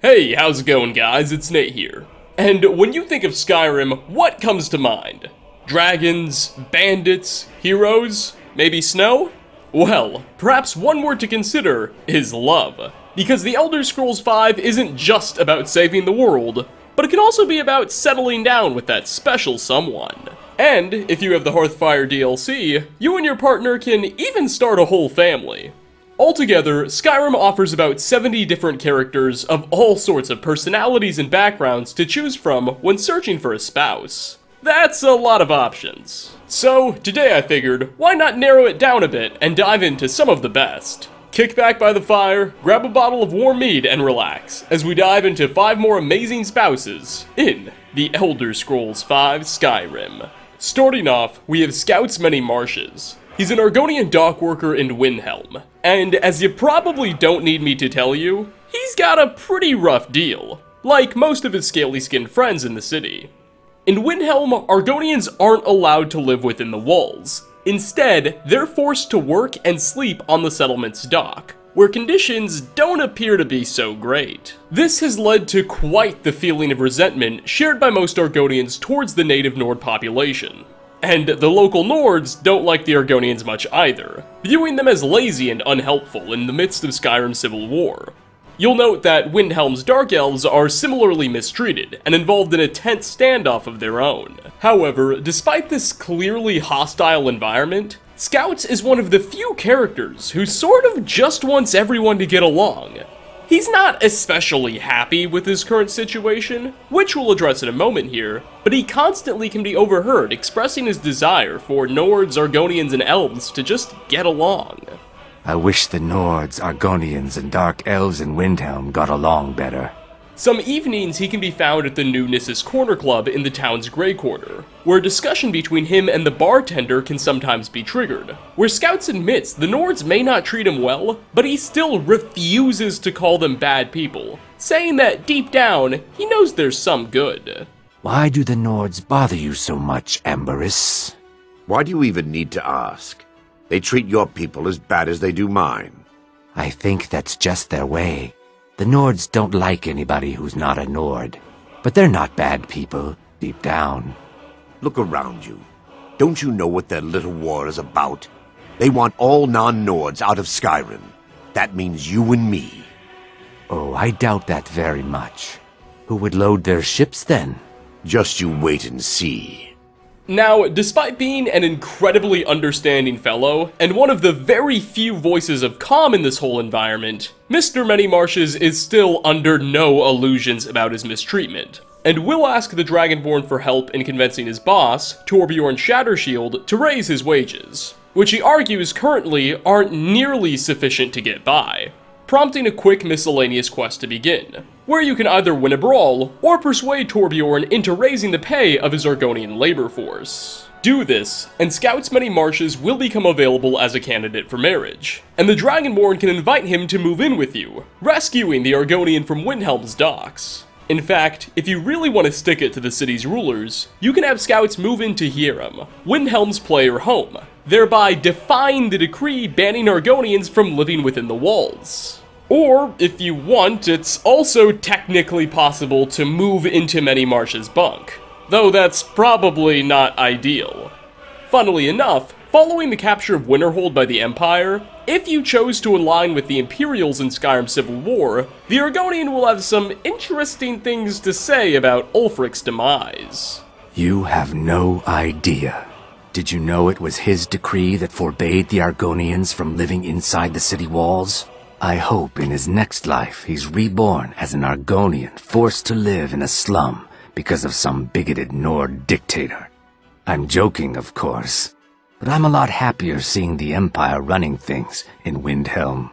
Hey, how's it going, guys? It's Nate here. And when you think of Skyrim, what comes to mind? Dragons, bandits, heroes, maybe snow? Well, perhaps one word to consider is love. Because the Elder Scrolls V isn't just about saving the world, but it can also be about settling down with that special someone. And if you have the Hearthfire DLC, you and your partner can even start a whole family. Altogether, Skyrim offers about 70 different characters of all sorts of personalities and backgrounds to choose from when searching for a spouse. That's a lot of options. So, today I figured, why not narrow it down a bit and dive into some of the best? Kick back by the fire, grab a bottle of warm mead, and relax, as we dive into 5 more amazing spouses in The Elder Scrolls V Skyrim. Starting off, we have Scout's Many Marshes. He's an Argonian dockworker in Windhelm, and as you probably don't need me to tell you, he's got a pretty rough deal, like most of his scaly-skinned friends in the city. In Windhelm, Argonians aren't allowed to live within the walls. Instead, they're forced to work and sleep on the settlement's dock, where conditions don't appear to be so great. This has led to quite the feeling of resentment shared by most Argonians towards the native Nord population. And the local Nords don't like the Argonians much either, viewing them as lazy and unhelpful in the midst of Skyrim's civil war. You'll note that Windhelm's Dark Elves are similarly mistreated and involved in a tense standoff of their own. However, despite this clearly hostile environment, Scouts is one of the few characters who sort of just wants everyone to get along. He's not especially happy with his current situation, which we'll address in a moment here, but he constantly can be overheard expressing his desire for Nords, Argonians, and Elves to just get along. I wish the Nords, Argonians, and Dark Elves in Windhelm got along better. Some evenings he can be found at the New Nissus Corner Club in the town's Grey Quarter, where a discussion between him and the bartender can sometimes be triggered, where Scouts admits the Nords may not treat him well, but he still refuses to call them bad people, saying that deep down, he knows there's some good. Why do the Nords bother you so much, Amberus? Why do you even need to ask? They treat your people as bad as they do mine. I think that's just their way. The Nords don't like anybody who's not a Nord, but they're not bad people, deep down. Look around you. Don't you know what their little war is about? They want all non-Nords out of Skyrim. That means you and me. Oh, I doubt that very much. Who would load their ships then? Just you wait and see. Now, despite being an incredibly understanding fellow, and one of the very few voices of calm in this whole environment, Mr. Many Marshes is still under no illusions about his mistreatment, and will ask the Dragonborn for help in convincing his boss, Torbjorn Shattershield, to raise his wages, which he argues currently aren't nearly sufficient to get by, prompting a quick miscellaneous quest to begin, where you can either win a brawl, or persuade Torbjorn into raising the pay of his Argonian labor force. Do this, and Scout's Many Marshes will become available as a candidate for marriage, and the Dragonborn can invite him to move in with you, rescuing the Argonian from Windhelm's docks. In fact, if you really want to stick it to the city's rulers, you can have Scouts move into Hierim, Windhelm's player home, thereby defying the decree banning Argonians from living within the walls. Or, if you want, it's also technically possible to move into Many Marshes' bunk, though that's probably not ideal. Funnily enough, following the capture of Winterhold by the Empire, if you chose to align with the Imperials in Skyrim's Civil War, the Argonian will have some interesting things to say about Ulfric's demise. You have no idea. Did you know it was his decree that forbade the Argonians from living inside the city walls? I hope in his next life he's reborn as an Argonian forced to live in a slum because of some bigoted Nord dictator. I'm joking, of course, but I'm a lot happier seeing the Empire running things in Windhelm.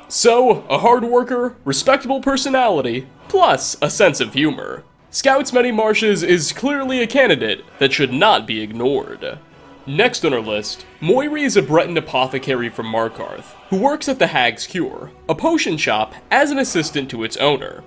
So, a hard worker, respectable personality, plus a sense of humor. Scout's Many Marshes is clearly a candidate that should not be ignored. Next on our list, Moira is a Breton apothecary from Markarth, who works at the Hag's Cure, a potion shop, as an assistant to its owner.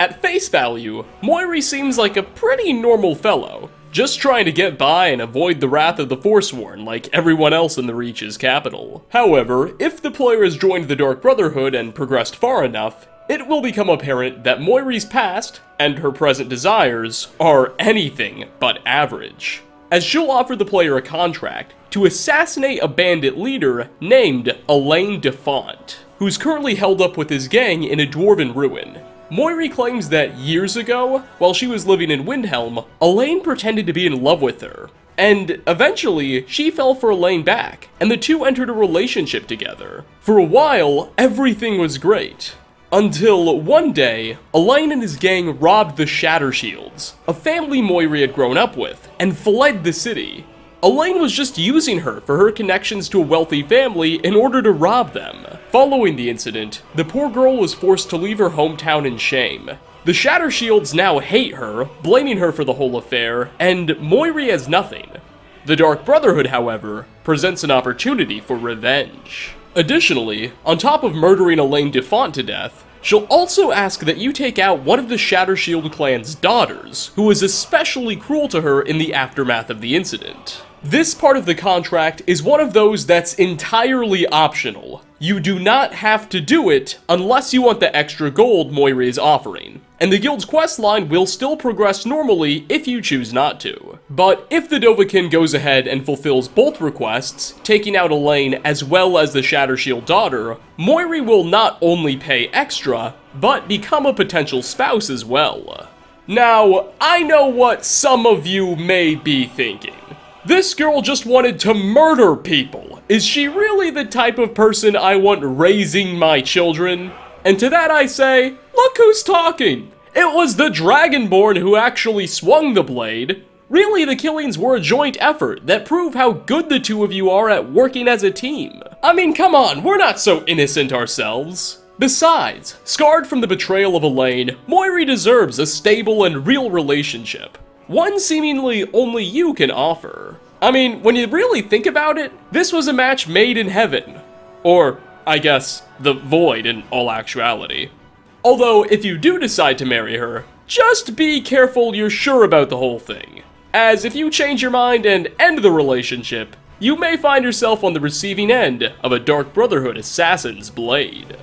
At face value, Moira seems like a pretty normal fellow, just trying to get by and avoid the wrath of the Forsworn like everyone else in the Reach's capital. However, if the player has joined the Dark Brotherhood and progressed far enough, it will become apparent that Moira's past and her present desires are anything but average, as she'll offer the player a contract to assassinate a bandit leader named Elaine Defont, who's currently held up with his gang in a dwarven ruin. Moira claims that years ago, while she was living in Windhelm, Elaine pretended to be in love with her, and eventually she fell for Elaine back, and the two entered a relationship together. For a while, everything was great. Until one day, Elaine and his gang robbed the Shatter Shields, a family Moira had grown up with, and fled the city. Elaine was just using her for her connections to a wealthy family in order to rob them. Following the incident, the poor girl was forced to leave her hometown in shame. The Shatter Shields now hate her, blaming her for the whole affair, and Moira has nothing. The Dark Brotherhood, however, presents an opportunity for revenge. Additionally, on top of murdering Elaine Defont to death, she'll also ask that you take out one of the Shatter Shield clan's daughters, who was especially cruel to her in the aftermath of the incident. This part of the contract is one of those that's entirely optional. You do not have to do it unless you want the extra gold Moira is offering, and the guild's questline will still progress normally if you choose not to. But if the Dovahkiin goes ahead and fulfills both requests, taking out Elaine as well as the Shatter Shield daughter, Moira will not only pay extra, but become a potential spouse as well. Now, I know what some of you may be thinking. This girl just wanted to murder people. Is she really the type of person I want raising my children? And to that I say, look who's talking. It was the Dragonborn who actually swung the blade. Really, the killings were a joint effort that prove how good the two of you are at working as a team. I mean, come on, we're not so innocent ourselves. Besides, scarred from the betrayal of Elaine, Moira deserves a stable and real relationship. One seemingly only you can offer. I mean, when you really think about it, this was a match made in heaven. Or, I guess, the void in all actuality. Although, if you do decide to marry her, just be careful you're sure about the whole thing. As if you change your mind and end the relationship, you may find yourself on the receiving end of a Dark Brotherhood assassin's blade.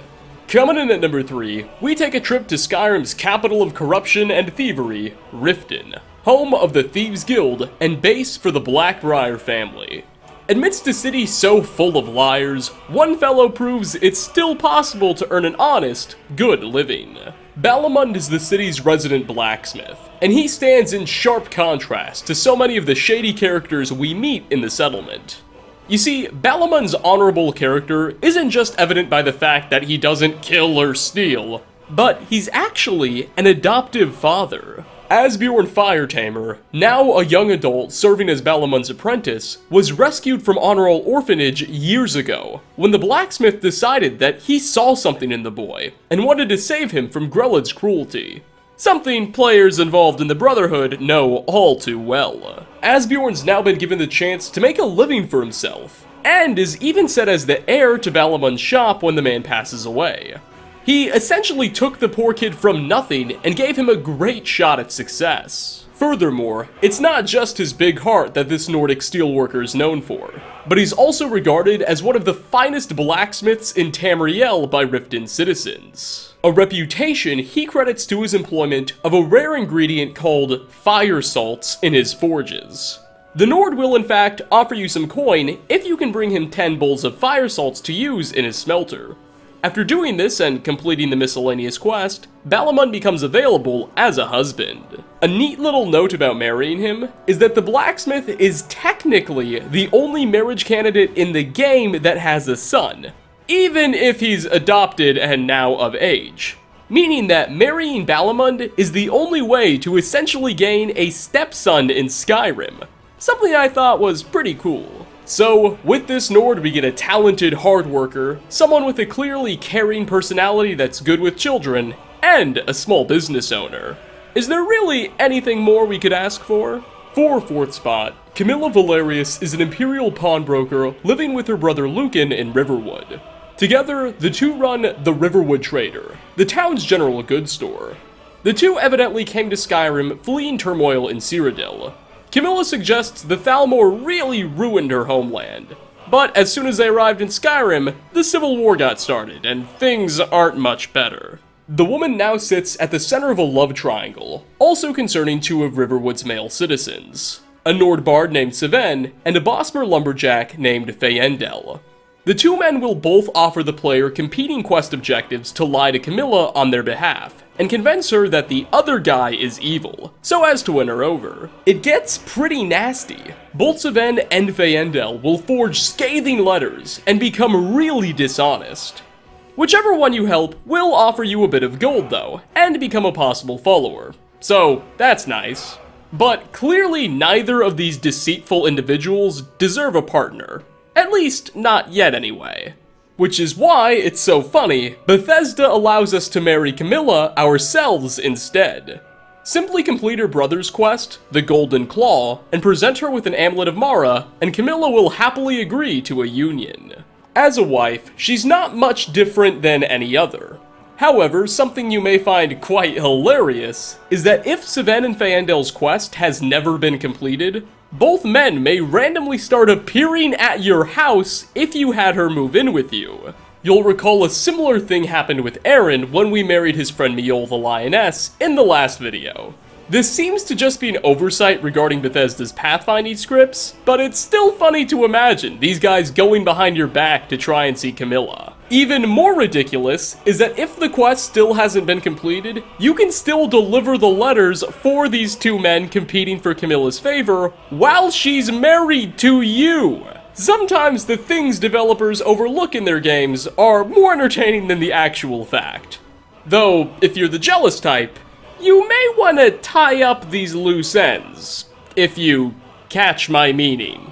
Coming in at number 3, we take a trip to Skyrim's capital of corruption and thievery, Riften, home of the Thieves Guild and base for the Blackbriar family. Amidst a city so full of liars, one fellow proves it's still possible to earn an honest, good living. Balamund is the city's resident blacksmith, and he stands in sharp contrast to so many of the shady characters we meet in the settlement. You see, Balamund's honorable character isn't just evident by the fact that he doesn't kill or steal, but he's actually an adoptive father. Asbjorn Firetamer, now a young adult serving as Balamund's apprentice, was rescued from Honorable Orphanage years ago, when the blacksmith decided that he saw something in the boy, and wanted to save him from Grellad's cruelty. Something players involved in the Brotherhood know all too well. Asbjorn's now been given the chance to make a living for himself, and is even set as the heir to Balamund's shop when the man passes away. He essentially took the poor kid from nothing and gave him a great shot at success. Furthermore, it's not just his big heart that this Nordic steelworker is known for, but he's also regarded as one of the finest blacksmiths in Tamriel by Riften citizens. A reputation he credits to his employment of a rare ingredient called fire salts in his forges. The Nord will in fact offer you some coin if you can bring him 10 bowls of fire salts to use in his smelter. After doing this and completing the miscellaneous quest, Balamund becomes available as a husband. A neat little note about marrying him is that the blacksmith is technically the only marriage candidate in the game that has a son, even if he's adopted and now of age. Meaning that marrying Balamund is the only way to essentially gain a stepson in Skyrim. Something I thought was pretty cool. So, with this Nord we get a talented hard worker, someone with a clearly caring personality that's good with children, and a small business owner. Is there really anything more we could ask for? For 4th spot, Camilla Valerius is an imperial pawnbroker living with her brother Lucan in Riverwood. Together, the two run the Riverwood Trader, the town's general goods store. The two evidently came to Skyrim fleeing turmoil in Cyrodiil. Camilla suggests the Thalmor really ruined her homeland, but as soon as they arrived in Skyrim, the Civil War got started, and things aren't much better. The woman now sits at the center of a love triangle, also concerning two of Riverwood's male citizens, a Nordbard named Sven, and a Bosmer lumberjack named Fayendel. The two men will both offer the player competing quest objectives to lie to Camilla on their behalf, and convince her that the other guy is evil, so as to win her over. It gets pretty nasty. Both Sven and Fayendel will forge scathing letters and become really dishonest. Whichever one you help will offer you a bit of gold though, and become a possible follower. So, that's nice. But clearly neither of these deceitful individuals deserve a partner. At least, not yet anyway. Which is why it's so funny, Bethesda allows us to marry Camilla ourselves instead. Simply complete her brother's quest, the Golden Claw, and present her with an amulet of Moira, and Camilla will happily agree to a union. As a wife, she's not much different than any other. However, something you may find quite hilarious is that if Sven and Fayendel's quest has never been completed, both men may randomly start appearing at your house if you had her move in with you. You'll recall a similar thing happened with Aaron when we married his friend Miol the Lioness in the last video. This seems to just be an oversight regarding Bethesda's pathfinding scripts, but it's still funny to imagine these guys going behind your back to try and see Camilla. Even more ridiculous is that if the quest still hasn't been completed, you can still deliver the letters for these two men competing for Camilla's favor while she's married to you. Sometimes the things developers overlook in their games are more entertaining than the actual fact. Though, if you're the jealous type, you may want to tie up these loose ends, if you catch my meaning.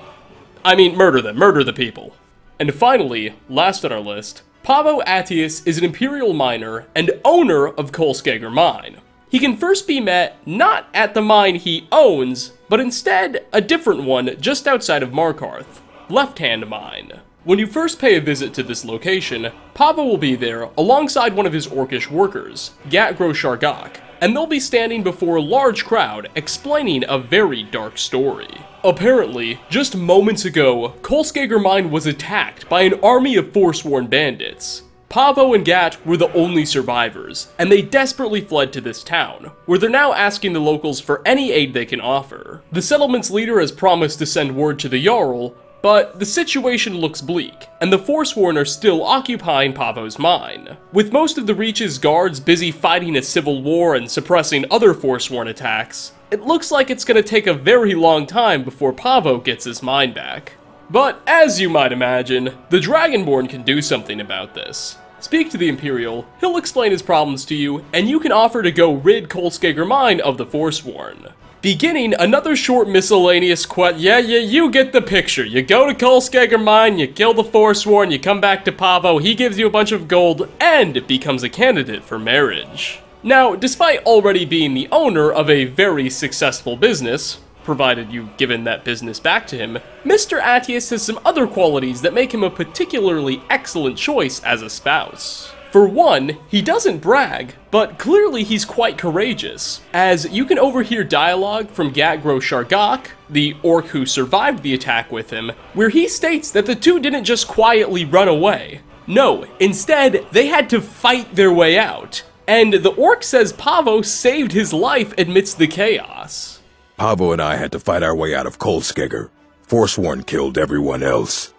I mean, murder them, murder the people. And finally, last on our list, Pavo Attius is an Imperial miner and owner of Kolskager Mine. He can first be met not at the mine he owns, but instead a different one just outside of Markarth, Left Hand Mine. When you first pay a visit to this location, Pavo will be there alongside one of his orcish workers, Gatgro Shargak, and they'll be standing before a large crowd explaining a very dark story. Apparently, just moments ago, Kolskager Mine was attacked by an army of Forsworn bandits. Pavo and Gat were the only survivors, and they desperately fled to this town, where they're now asking the locals for any aid they can offer. The settlement's leader has promised to send word to the Jarl, but the situation looks bleak, and the Forsworn are still occupying Pavo's mine. With most of the Reach's guards busy fighting a civil war and suppressing other Forsworn attacks, it looks like it's gonna take a very long time before Pavo gets his mine back. But as you might imagine, the Dragonborn can do something about this. Speak to the Imperial, he'll explain his problems to you, and you can offer to go rid Kolskager Mine of the Forsworn. Beginning another short miscellaneous quest. Yeah, you get the picture. You go to Kolskager Mine, you kill the Forsworn, you come back to Pavo, he gives you a bunch of gold, and becomes a candidate for marriage. Now, despite already being the owner of a very successful business, provided you've given that business back to him, Mr. Attius has some other qualities that make him a particularly excellent choice as a spouse. For one, he doesn't brag, but clearly he's quite courageous, as you can overhear dialogue from Gatgro Shargak, the orc who survived the attack with him, where he states that the two didn't just quietly run away. No, instead, they had to fight their way out. And the orc says Pavo saved his life amidst the chaos. Pavo and I had to fight our way out of Kolskager. Forsworn killed everyone else.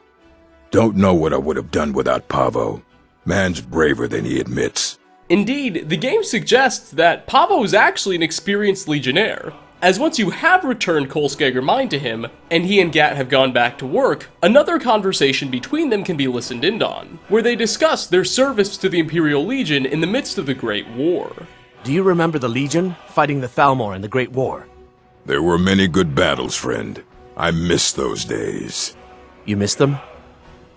Don't know what I would have done without Pavo. Man's braver than he admits. Indeed, the game suggests that Pavo is actually an experienced legionnaire, as once you have returned Kolskager Mine to him, and he and Gat have gone back to work, another conversation between them can be listened in on, where they discuss their service to the Imperial Legion in the midst of the Great War. Do you remember the Legion fighting the Thalmor in the Great War? There were many good battles, friend. I miss those days. You miss them?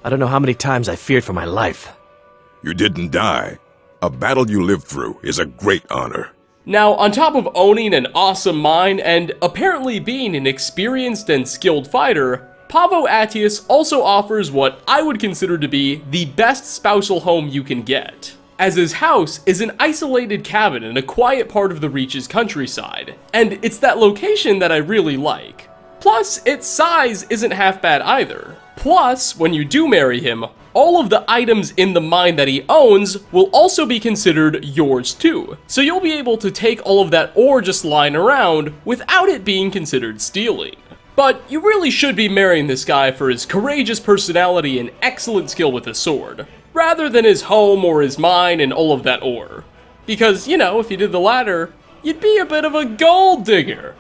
I don't know how many times I feared for my life. You didn't die. A battle you lived through is a great honor. Now, on top of owning an awesome mine and apparently being an experienced and skilled fighter, Pavo Attius also offers what I would consider to be the best spousal home you can get, as his house is an isolated cabin in a quiet part of the Reach's countryside, and it's that location that I really like. Plus, its size isn't half bad either. Plus, when you do marry him, all of the items in the mine that he owns will also be considered yours too. So you'll be able to take all of that ore just lying around without it being considered stealing. But you really should be marrying this guy for his courageous personality and excellent skill with the sword, rather than his home or his mine and all of that ore. Because, you know, if you did the latter, you'd be a bit of a gold digger.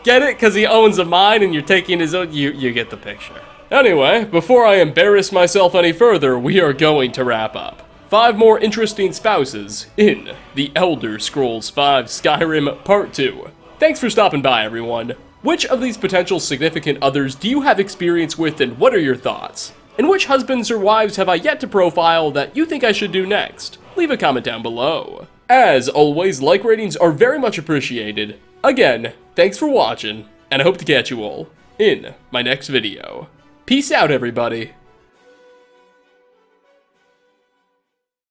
Get it? Because he owns a mine and you're taking his own, you get the picture. Anyway, before I embarrass myself any further, we are going to wrap up. 5 more interesting spouses in The Elder Scrolls V Skyrim Part 2. Thanks for stopping by, everyone. Which of these potential significant others do you have experience with, and what are your thoughts? And which husbands or wives have I yet to profile that you think I should do next? Leave a comment down below. As always, like ratings are very much appreciated. Again, thanks for watching, and I hope to catch you all in my next video. Peace out, everybody.